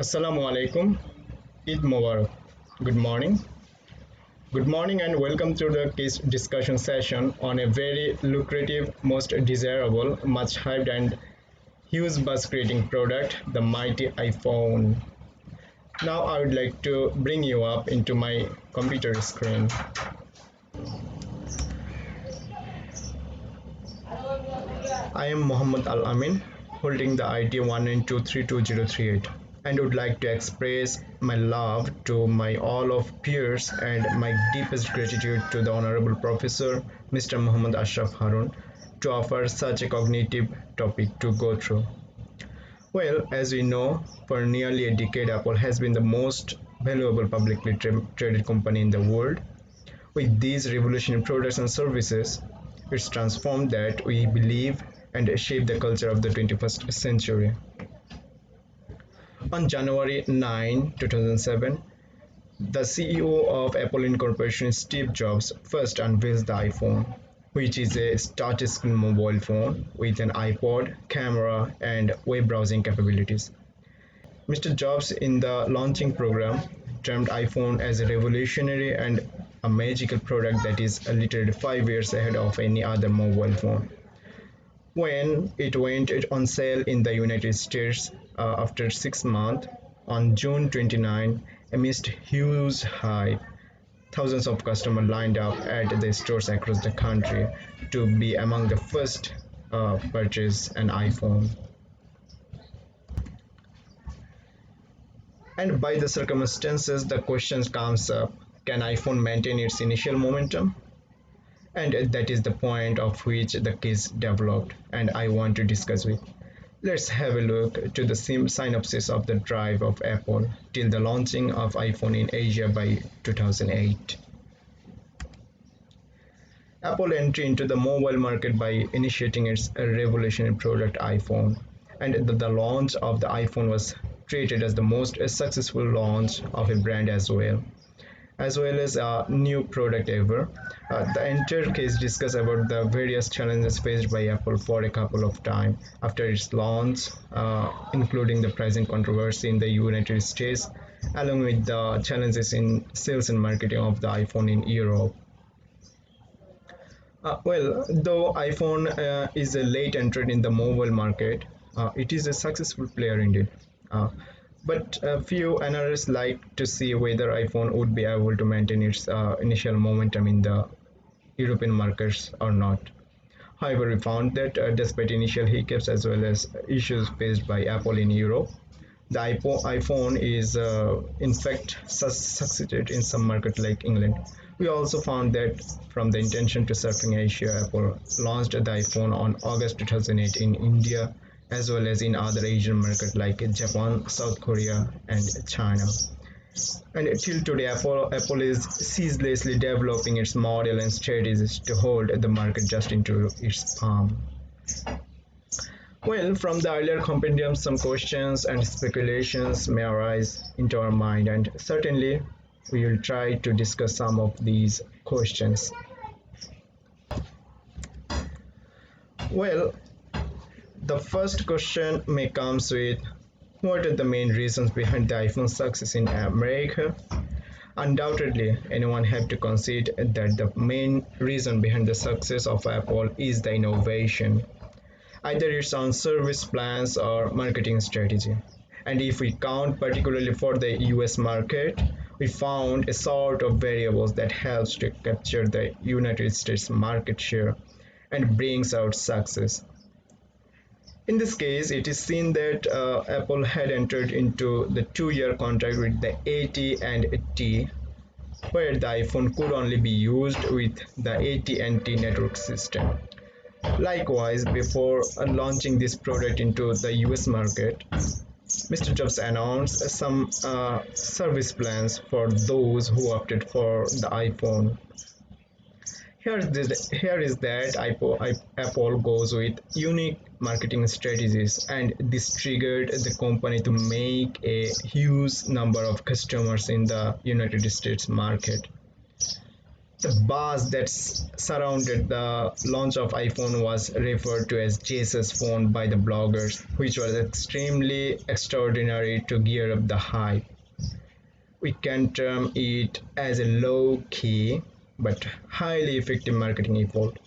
Assalamu alaikum. Eid Mubarak. Good morning. Good morning and welcome to the case discussion session on a very lucrative, most desirable, much hyped and huge buzz creating product, the mighty iPhone. Now I would like to bring you up into my computer screen. I am Muhammad Al Amin, holding the ID 1923238, and would like to express my love to my all of peers and my deepest gratitude to the Honorable Professor Mr. Muhammad Ashraf Harun to offer such a cognitive topic to go through. Well, as we know, for nearly a decade, Apple has been the most valuable publicly traded company in the world. With these revolutionary products and services, it's transformed that we believe and shape the culture of the 21st century. On January 9, 2007, the CEO of Apple Incorporation, Steve Jobs, first unveils the iPhone, which is a touchscreen mobile phone with an iPod, camera, and web browsing capabilities. Mr. Jobs, in the launching program, termed iPhone as a revolutionary and a magical product that is literally 5 years ahead of any other mobile phone. When it went on sale in the United States after 6 months, on June 29, amidst huge hype, thousands of customers lined up at the stores across the country to be among the first purchase an iPhone. And by the circumstances, the question comes up: can iPhone maintain its initial momentum? And that is the point of which the case developed, and I want to discuss with. Let's have a look to the synopsis of the drive of Apple till the launching of iPhone in Asia by 2008. Apple entry into the mobile market by initiating its revolutionary product iPhone, and the launch of the iPhone was treated as the most successful launch of a brand as well as a new product ever. The entire case discuss about the various challenges faced by Apple for a couple of time after its launch, including the pricing controversy in the United States, along with the challenges in sales and marketing of the iPhone in Europe. Though iPhone is a late entrant in the mobile market, it is a successful player indeed. Uh, but a few analysts like to see whether iPhone would be able to maintain its initial momentum in the European markets or not. However, we found that despite initial hiccups as well as issues faced by Apple in Europe, the iPhone is in fact succeeded in some markets like England. We also found that from the intention to surfing Asia, Apple launched the iPhone on August 2008 in India as well as in other Asian markets like Japan, South Korea, and China. And till today, Apple is ceaselessly developing its model and strategies to hold the market just into its palm. Well, from the earlier compendium, some questions and speculations may arise into our mind, and certainly we will try to discuss some of these questions. Well, the first question may comes with: what are the main reasons behind the iPhone success in America? Undoubtedly, anyone have to concede that the main reason behind the success of Apple is the innovation, either its own service plans or marketing strategy. And if we count particularly for the US market, we found a sort of variables that helps to capture the United States market share and brings out success. In this case, it is seen that Apple had entered into the 2-year contract with the AT&T, where the iPhone could only be used with the AT&T network system. Likewise, before launching this product into the US market, Mr. Jobs announced some service plans for those who opted for the iPhone. Here is that Apple goes with unique marketing strategies, and this triggered the company to make a huge number of customers in the United States market. The buzz that surrounded the launch of iPhone was referred to as Jesus phone by the bloggers, which was extremely extraordinary to gear up the hype. We can term it as a low-key but highly effective marketing effort.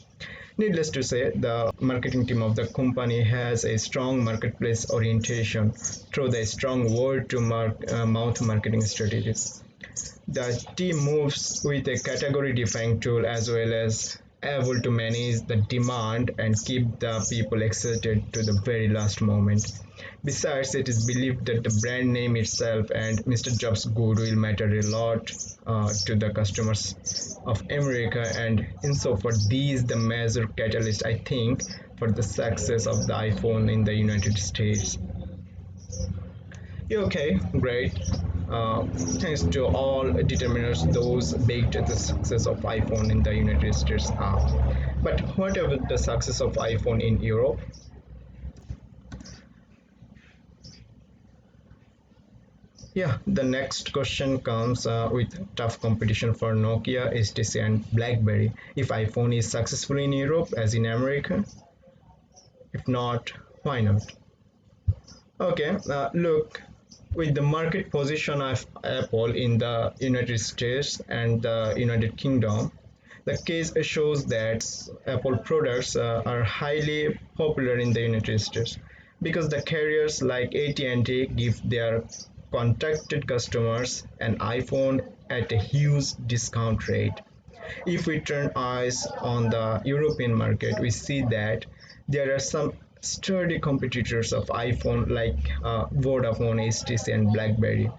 Needless to say, the marketing team of the company has a strong marketplace orientation through the strong word-to-mouth marketing strategies. The team moves with a category-defining tool as well as able to manage the demand and keep the people excited to the very last moment. Besides, it is believed that the brand name itself and Mr. Jobs' goodwill matter a lot to the customers of America, and in so for these the major catalyst I think for the success of the iPhone in the United States. Yeah, okay, great. Thanks to all determinants, those baked the success of iPhone in the United States are. But what about the success of iPhone in Europe? Yeah, the next question comes with tough competition for Nokia, HTC, and BlackBerry. If iPhone is successful in Europe as in America, if not, why not? Okay, look, with the market position of Apple in the United States and the United Kingdom, the case shows that Apple products are highly popular in the United States because the carriers like AT&T give their contracted customers an iPhone at a huge discount rate. If we turn eyes on the European market, we see that there are some sturdy competitors of iPhone like Vodafone, HTC, and BlackBerry.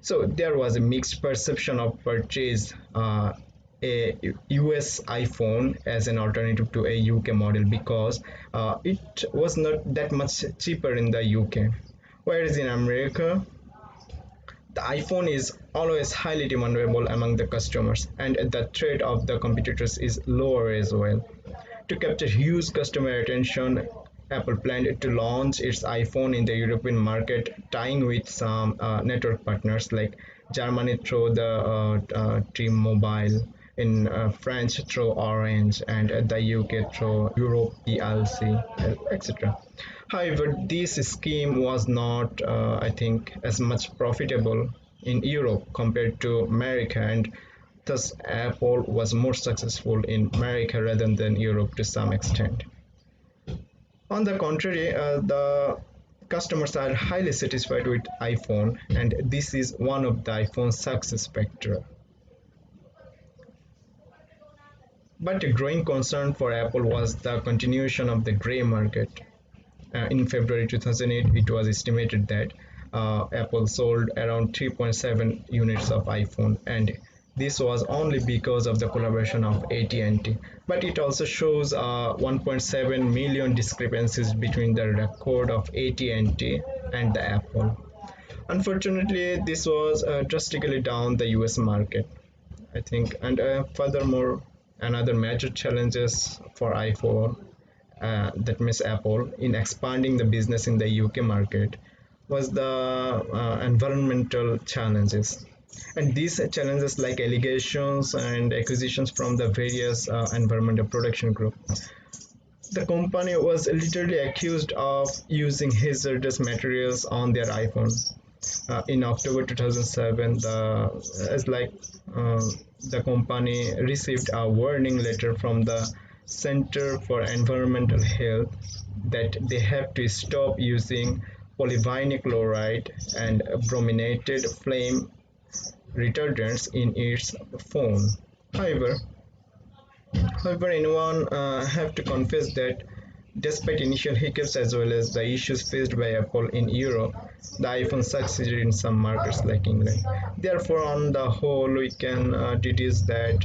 So there was a mixed perception of purchase a US iPhone as an alternative to a UK model because it was not that much cheaper in the UK. Whereas in America, the iPhone is always highly demandable among the customers, and the threat of the competitors is lower as well. To capture huge customer attention, Apple planned to launch its iPhone in the European market, tying with some network partners like Germany through the T-Mobile, in France through Orange, and the UK through Europe PLC, etc. However, this scheme was not, I think, as much profitable in Europe compared to America, and thus Apple was more successful in America rather than Europe to some extent. On the contrary, the customers are highly satisfied with iPhone, and this is one of the iPhone's success factor. But a growing concern for Apple was the continuation of the gray market. In February 2008, it was estimated that Apple sold around 3.7 units of iPhone, and this was only because of the collaboration of AT&T. But it also shows 1.7 million discrepancies between the record of AT&T and the Apple. Unfortunately, this was drastically down the US market, I think, and furthermore, another major challenges for iPhone that Miss Apple in expanding the business in the UK market was the environmental challenges. And these challenges like allegations and accusations from the various environmental protection groups. The company was literally accused of using hazardous materials on their iPhone. In October 2007, uh, the company received a warning letter from the Center for Environmental Health that they have to stop using polyvinyl chloride and brominated flame retardants in its phone. However, However, anyone have to confess that despite initial hiccups as well as the issues faced by Apple in Europe, the iPhone succeeded in some markets like England. Therefore, on the whole, we can deduce that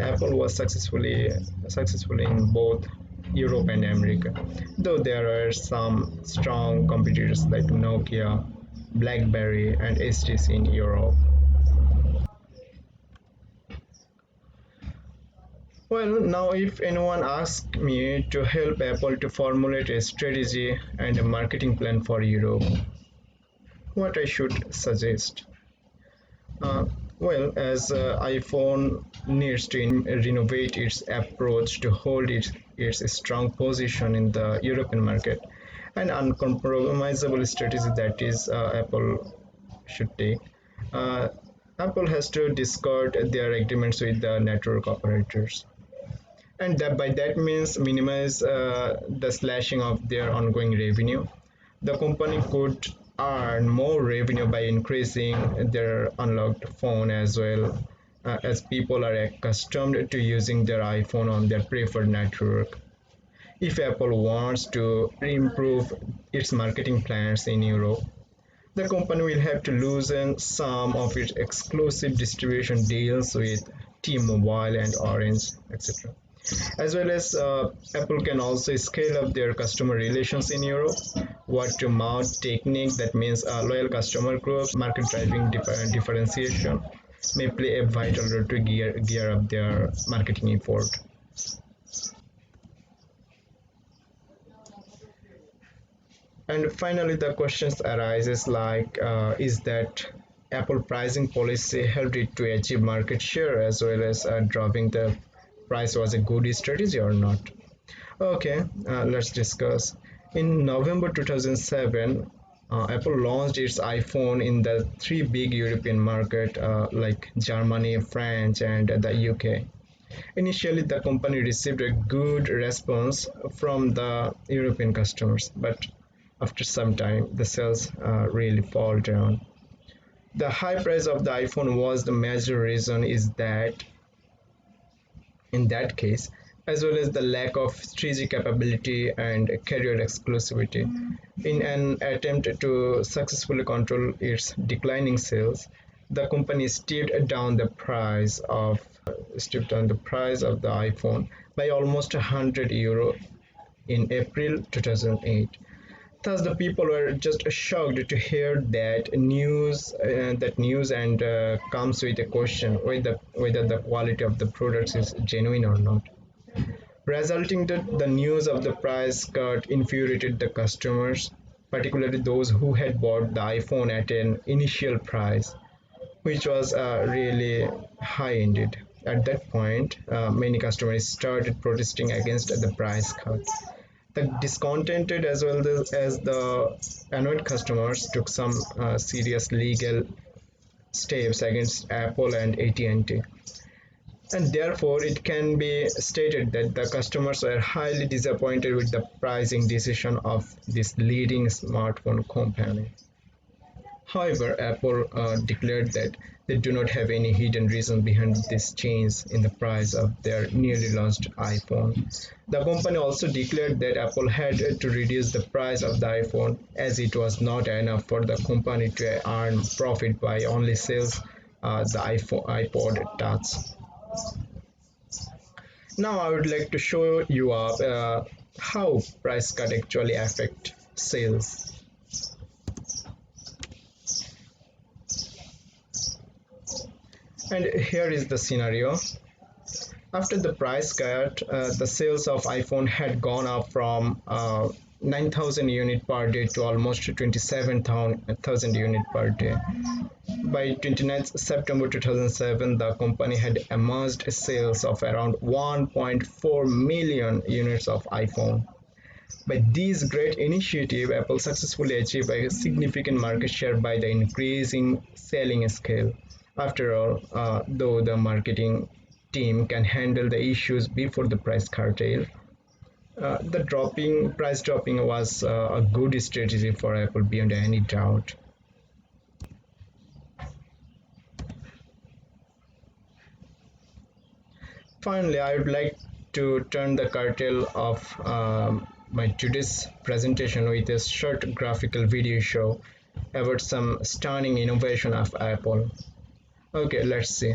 Apple was successful in both Europe and America, though there are some strong competitors like Nokia, BlackBerry, and HTC in Europe. Well, now if anyone asks me to help Apple to formulate a strategy and a marketing plan for Europe, what I should suggest? Uh, Well, as iPhone needs to renovate its approach to hold its strong position in the European market, an uncompromisable strategy that is Apple should take. Uh, Apple has to discard their agreements with the network operators, and that by that means minimize the slashing of their ongoing revenue. The company could earn more revenue by increasing their unlocked phone as well, as people are accustomed to using their iPhone on their preferred network. If Apple wants to improve its marketing plans in Europe, the company will have to loosen some of its exclusive distribution deals with T-Mobile and Orange, etc. As well as Apple can also scale up their customer relations in Europe. Word to mouth technique, that means loyal customer groups, market driving differentiation, may play a vital role to gear up their marketing effort. And finally, the questions arises like, is that Apple pricing policy helped it to achieve market share as well as dropping the price was a good strategy or not? Okay, let's discuss. In November 2007, Apple launched its iPhone in the three big European markets like Germany, France, and the UK. Initially, the company received a good response from the European customers, but after some time, the sales really fall down. The high price of the iPhone was the major reason is that in that case, as well as the lack of 3G capability and carrier exclusivity. In an attempt to successfully control its declining sales, the company stepped down the price of the iPhone by almost €100 in April 2008. Thus, the people were just shocked to hear that news and comes with a question whether the quality of the products is genuine or not. Resulting that the news of the price cut infuriated the customers, particularly those who had bought the iPhone at an initial price, which was really high indeed. At that point, many customers started protesting against the price cut. The discontented as well as the annoyed customers took some serious legal steps against Apple and AT&T. And therefore, it can be stated that the customers were highly disappointed with the pricing decision of this leading smartphone company. However, Apple declared that they do not have any hidden reason behind this change in the price of their newly launched iPhone. The company also declared that Apple had to reduce the price of the iPhone as it was not enough for the company to earn profit by only sales the iPod Touch. Now I would like to show you how price cut actually affect sales. And here is the scenario. After the price cut, the sales of iPhone had gone up from 9,000 units per day to almost 27,000 units per day. By 29th September 2007, the company had amassed sales of around 1.4 million units of iPhone. By this great initiative, Apple successfully achieved a significant market share by the increasing selling scale. After all, though the marketing team can handle the issues before the price cartel, the price dropping was a good strategy for Apple beyond any doubt. Finally, I would like to turn the curtain of my today's presentation with a short graphical video show about some stunning innovation of Apple. Okay, let's see.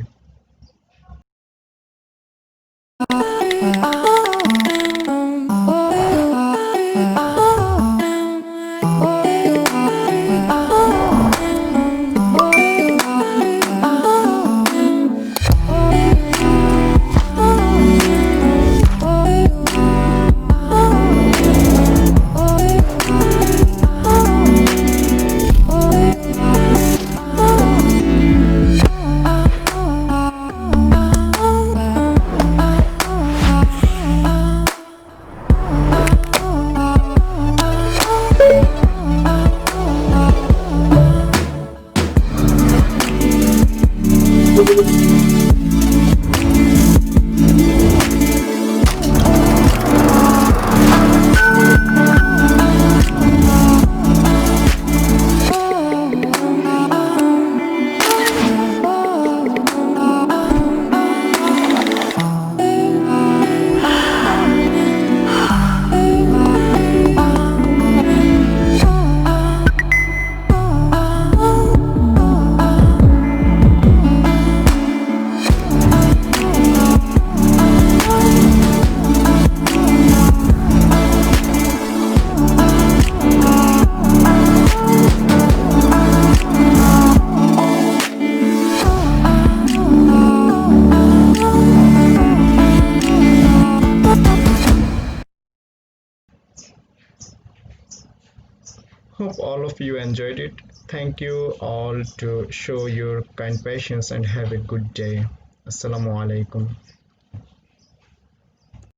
all of you enjoyed it. Thank you all to show your kind patience and have a good day. Assalamu alaikum.